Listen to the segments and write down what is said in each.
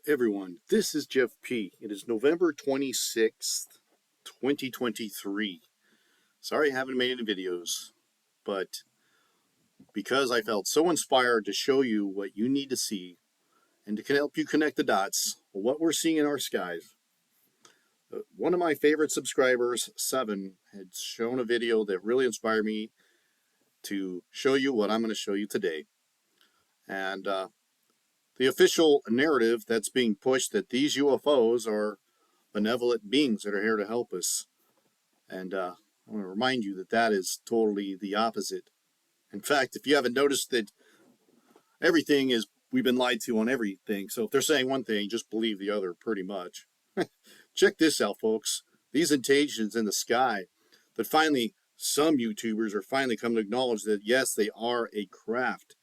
everyone, this is Jeff P. It is November 26th, 2023. Sorry I haven't made any videos, but because I felt so inspired to show you what you need to see and to help you connect the dots of what we're seeing in our skies. One of my favorite subscribers, Seven, had shown a video that really inspired me to show you what I'm going to show you today. And the official narrative that's being pushed that these UFOs are benevolent beings that are here to help us. And I want to remind you that that is totally the opposite. In fact, if you haven't noticed that everything is, we've been lied to on everything. So if they're saying one thing, just believe the other pretty much. Check this out, folks. These intelligences in the sky that finally some YouTubers are finally coming to acknowledge that, yes, they are a craft.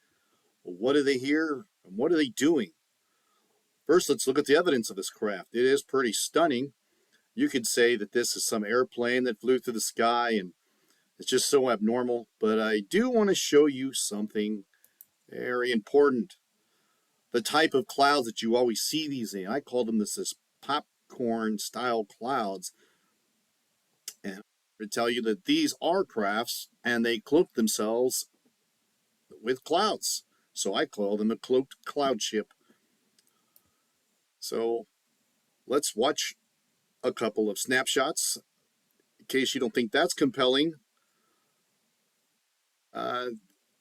Well, what are they here? And what are they doing? First, let's look at the evidence of this craft. It is pretty stunning. You could say that this is some airplane that flew through the sky and it's just so abnormal. But I do want to show you something very important. The type of clouds that you always see these in. I call them this popcorn style clouds. And I'm going to tell you that these are crafts and they cloak themselves with clouds. So I call them a cloaked cloud ship. So let's watch a couple of snapshots in case you don't think that's compelling.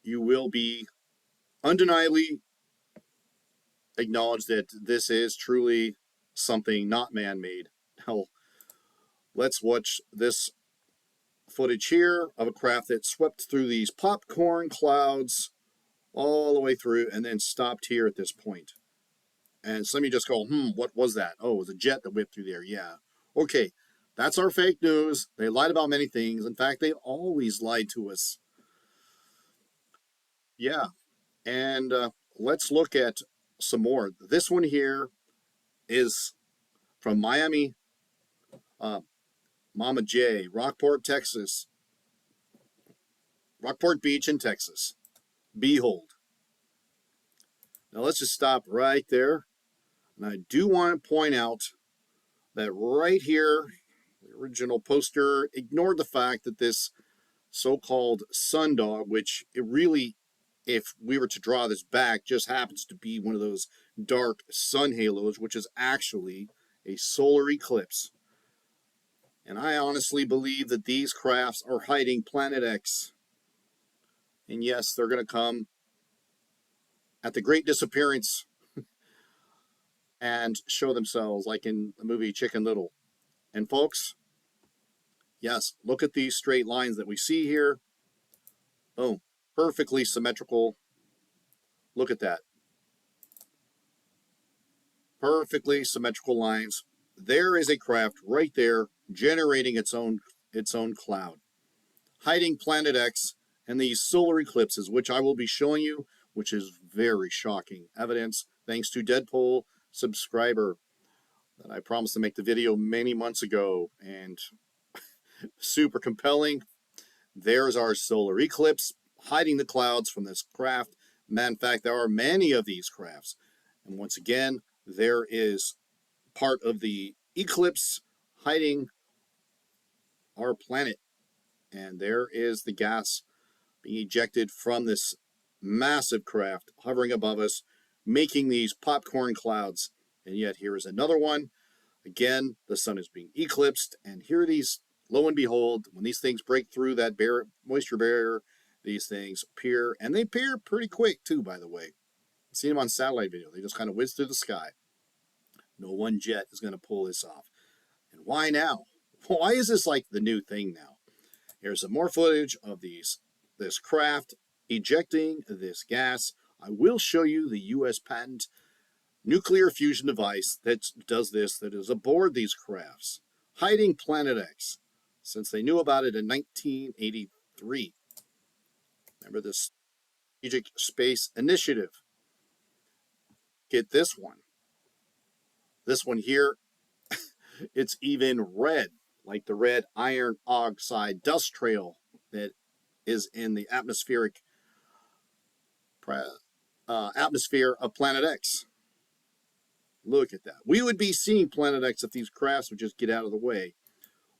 You will be undeniably acknowledged that this is truly something not man-made. Now, let's watch this footage here of a craft that swept through these popcorn clouds all the way through and then stopped here at this point. And some of you just go, what was that? Oh, it was a jet that whipped through there. Yeah. Okay, that's our fake news. They lied about many things. In fact, they always lied to us. Yeah. And let's look at some more. This one here is from Miami, Mama J, Rockport, Texas. Rockport Beach in Texas. Behold. Now let's just stop right there. And I do want to point out that right here, the original poster ignored the fact that this so-called sundog, which it really, if we were to draw this back, just happens to be one of those dark sun halos, which is actually a solar eclipse. And I honestly believe that these crafts are hiding Planet X. And yes, they're going to come at the Great Disappearance and show themselves like in the movie Chicken Little. And folks, yes, look at these straight lines that we see here. Boom, perfectly symmetrical. Look at that. Perfectly symmetrical lines. There is a craft right there generating its own cloud, hiding Planet X and these solar eclipses, which I will be showing you, which is very shocking evidence, thanks to Deadpool subscriber that I promised to make the video many months ago, and super compelling. There's our solar eclipse hiding the clouds from this craft. In fact, there are many of these crafts. And once again, there is part of the eclipse hiding our planet. And there is the gas being ejected from this massive craft hovering above us, making these popcorn clouds. And yet here is another one. Again, the sun is being eclipsed. And here are these, lo and behold, when these things break through that moisture barrier, these things appear. And they appear pretty quick, too, by the way. I've seen them on satellite video. They just kind of whiz through the sky. No one jet is going to pull this off. And why now? Why is this like the new thing now? Here's some more footage of this craft ejecting this gas. I will show you the U.S. patent nuclear fusion device that does this, that is aboard these crafts, hiding Planet X, since they knew about it in 1983. Remember this Strategic Space Initiative. Get this one. This one here, it's even red, like the red iron oxide dust trail that is in the atmosphere of Planet X. Look at that. We would be seeing Planet X if these crafts would just get out of the way.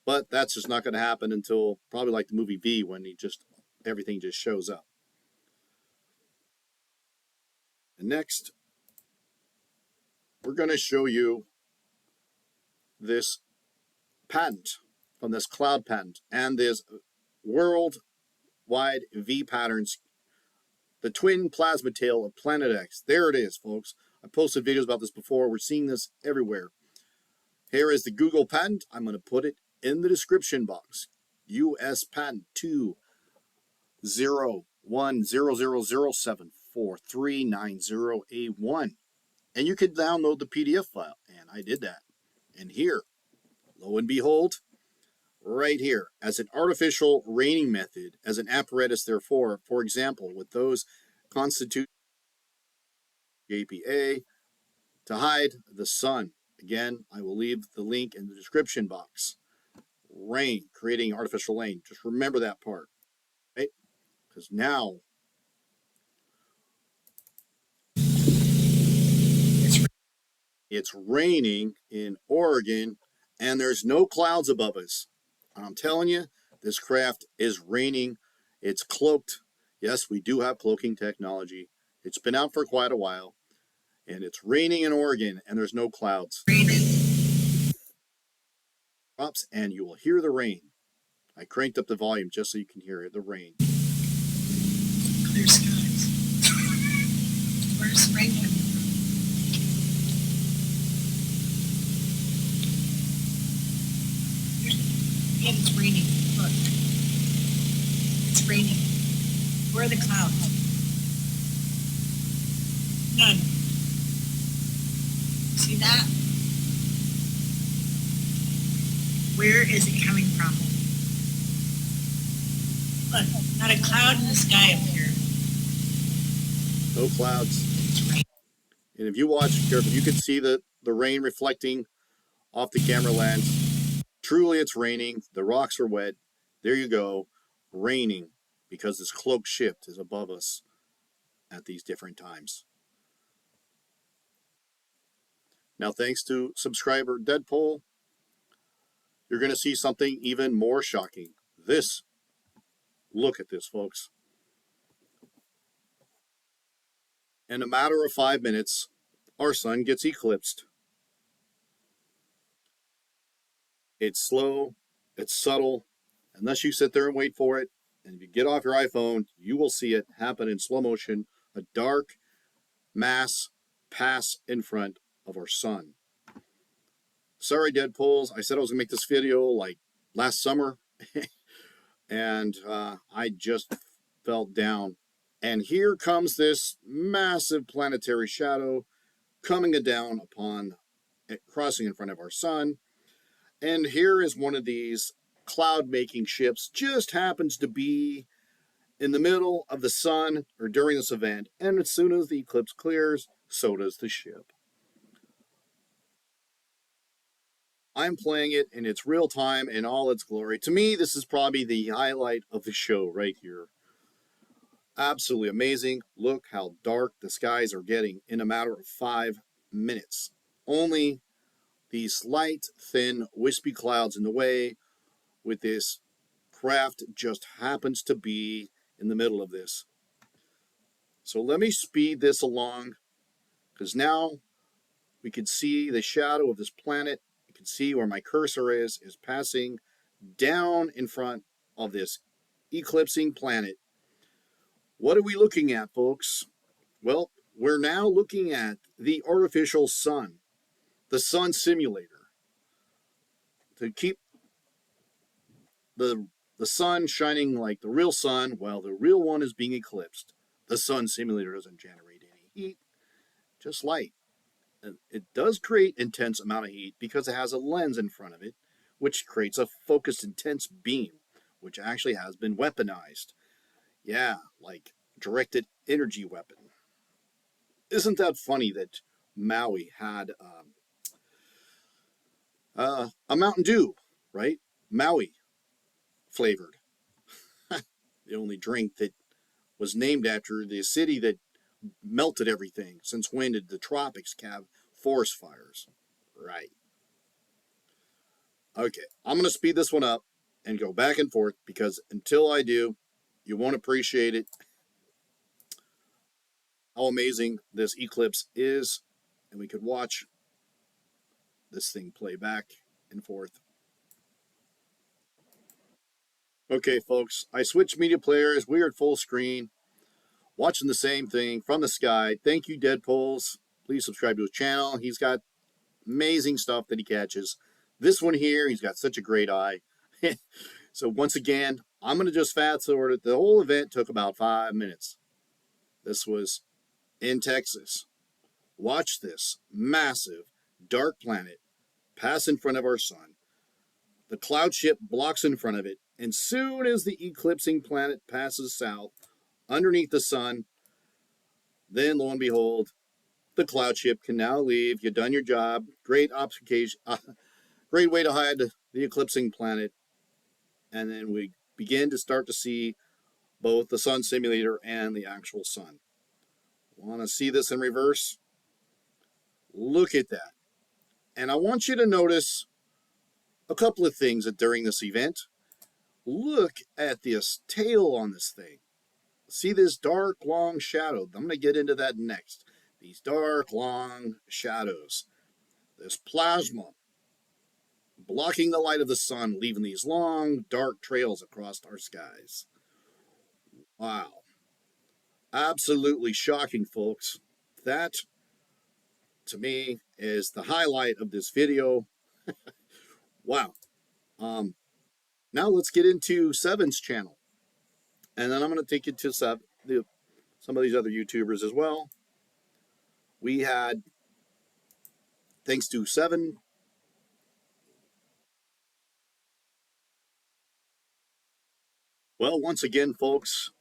But that's just not going to happen until probably like the movie V, when everything just shows up. And next, we're going to show you this patent from this cloud patent and this worldwide V patterns, the twin plasma tail of Planet X. There it is, folks. I posted videos about this before. We're seeing this everywhere. Here is the Google patent. I'm going to put it in the description box. US patent 20100074390A1. And you can download the PDF file. And I did that. And here, lo and behold, right here, as an artificial raining method, as an apparatus, therefore, for example, with those constitute JPA to hide the sun. Again, I will leave the link in the description box. Rain, creating artificial rain. Just remember that part, right? Because now it's raining in Oregon and there's no clouds above us. And I'm telling you, this craft is raining. It's cloaked. Yes, we do have cloaking technology. It's been out for quite a while. And it's raining in Oregon and there's no clouds. Drops and you will hear the rain. I cranked up the volume just so you can hear the rain. Clear skies. Where's rain coming from? Yeah, it's raining. Look. It's raining. Where are the clouds? None. See that? Where is it coming from? Look, not a cloud in the sky up here. No clouds. It's raining. And if you watch carefully, you can see the rain reflecting off the camera lens. Truly, it's raining. The rocks are wet. There you go. Raining, because this cloaked shift is above us at these different times. Now, thanks to subscriber Deadpool, you're going to see something even more shocking. Look at this, folks. In a matter of 5 minutes, our sun gets eclipsed. It's slow, it's subtle. Unless you sit there and wait for it, and if you get off your iPhone, you will see it happen in slow motion, a dark mass pass in front of our sun. Sorry, Deadpools. I said I was going to make this video like last summer, and I just fell down. And here comes this massive planetary shadow coming down upon it, crossing in front of our sun. And here is one of these cloud-making ships, just happens to be in the middle of the sun or during this event. And as soon as the eclipse clears, so does the ship. I'm playing it in its real time in all its glory. To me, this is probably the highlight of the show right here. Absolutely amazing. Look how dark the skies are getting in a matter of 5 minutes. Only these slight, thin, wispy clouds in the way, with this craft just happens to be in the middle of this. So let me speed this along, because now we can see the shadow of this planet. You can see where my cursor is passing down in front of this eclipsing planet. What are we looking at, folks? Well, we're now looking at the artificial sun, the sun simulator. To keep the sun shining like the real sun while the real one is being eclipsed. The sun simulator doesn't generate any heat, just light. It does create intense amount of heat because it has a lens in front of it, which creates a focused intense beam, which actually has been weaponized. Yeah, like directed energy weapon. Isn't that funny that Maui had a Mountain Dew, right? Maui flavored. The only drink that was named after the city that melted everything. Since when did the tropics have force fires. Right. Okay, I'm going to speed this one up and go back and forth because until I do, you won't appreciate it, how amazing this eclipse is. And we could watch this thing play back and forth. Okay, folks, I switched media players. We are at full screen, watching the same thing from the sky. Thank you, Deadpoles. Please subscribe to his channel. He's got amazing stuff that he catches. This one here, he's got such a great eye. So once again, I'm going to just fast forward it. The whole event took about 5 minutes. This was in Texas. Watch this massive dark planet pass in front of our sun. The cloud ship blocks in front of it, and soon as the eclipsing planet passes south underneath the sun, then lo and behold, the cloud ship can now leave. You've done your job. Great obfuscation, great way to hide the eclipsing planet. And then we begin to start to see both the sun simulator and the actual sun. Want to see this in reverse? Look at that. And I want you to notice a couple of things during this event. Look at this tail on this thing. See this dark, long shadow? I'm going to get into that next. These dark, long shadows. This plasma blocking the light of the sun, leaving these long, dark trails across our skies. Wow. Absolutely shocking, folks. That, to me, is the highlight of this video. Wow. Now let's get into Seven's channel. And then I'm going to take you to some of these other YouTubers as well. We had, thanks to Seven, well, once again, folks,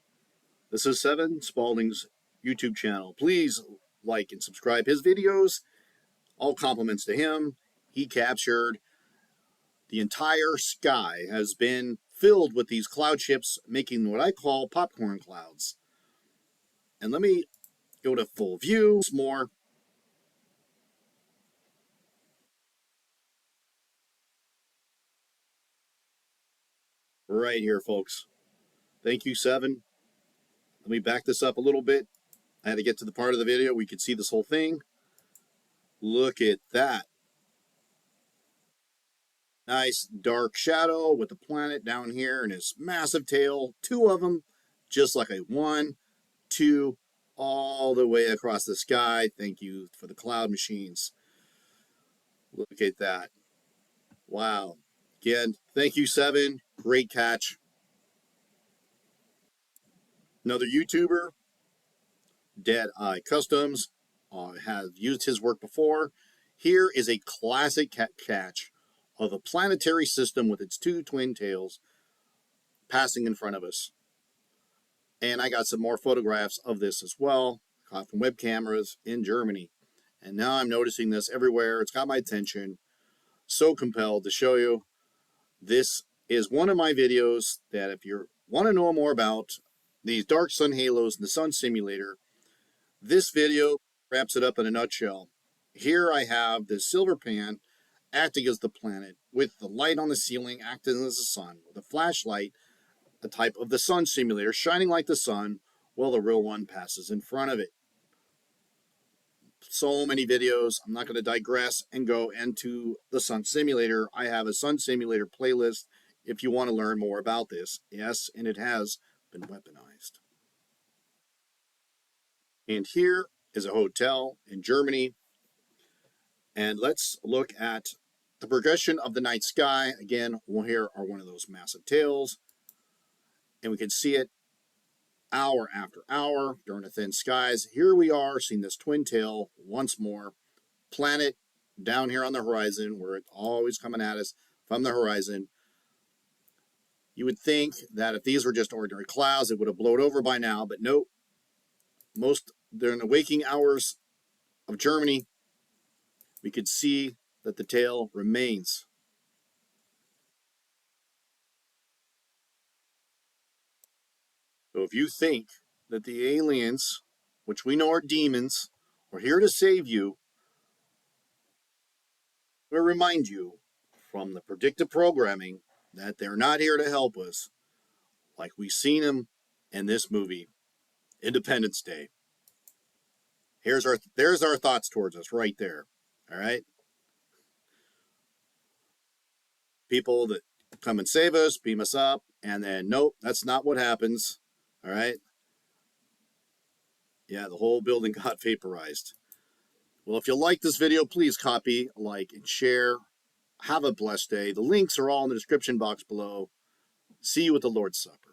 this is Seven Spalding's YouTube channel. Please like and subscribe his videos. All compliments to him. He captured the entire sky has been filled with these cloud ships making what I call popcorn clouds. And let me go to full view more. Right here, folks. Thank you, Seven. Let me back this up a little bit. I had to get to the part of the video we could see this whole thing. Look at that. Nice dark shadow with the planet down here and his massive tail. Two of them, just like a 1, 2, all the way across the sky. Thank you for the cloud machines. Look at that. Wow. Again, thank you, Seven. Great catch. Another YouTuber, Dead Eye Customs, have used his work before. Here is a classic catch of a planetary system with its 2 twin tails passing in front of us. And I got some more photographs of this as well, caught from web cameras in Germany. And now I'm noticing this everywhere. It's got my attention. So compelled to show you. This is one of my videos that if you want to know more about these dark sun halos in the sun simulator, this video wraps it up in a nutshell. Here I have this silver pan acting as the planet with the light on the ceiling acting as the sun with a flashlight, a type of the sun simulator shining like the sun while the real one passes in front of it. So many videos. I'm not going to digress and go into the sun simulator. I have a sun simulator playlist if you want to learn more about this. Yes, and it has been weaponized. And here is a hotel in Germany. And let's look at the progression of the night sky. Again, here are one of those massive tails. And we can see it hour after hour during the thin skies. Here we are seeing this twin tail once more. Planet down here on the horizon where it's always coming at us from the horizon. You would think that if these were just ordinary clouds, it would have blown over by now, but nope. Most during the waking hours of Germany, we could see that the tail remains. So if you think that the aliens, which we know are demons, are here to save you, We remind you from the predictive programming that they're not here to help us like we seen them in this movie, Independence Day. There's our thoughts towards us right there. All right. People that come and save us, beam us up, and then nope, that's not what happens. All right. Yeah, the whole building got vaporized. Well, if you like this video, please copy, like, and share. Have a blessed day. The links are all in the description box below. See you at the Lord's Supper.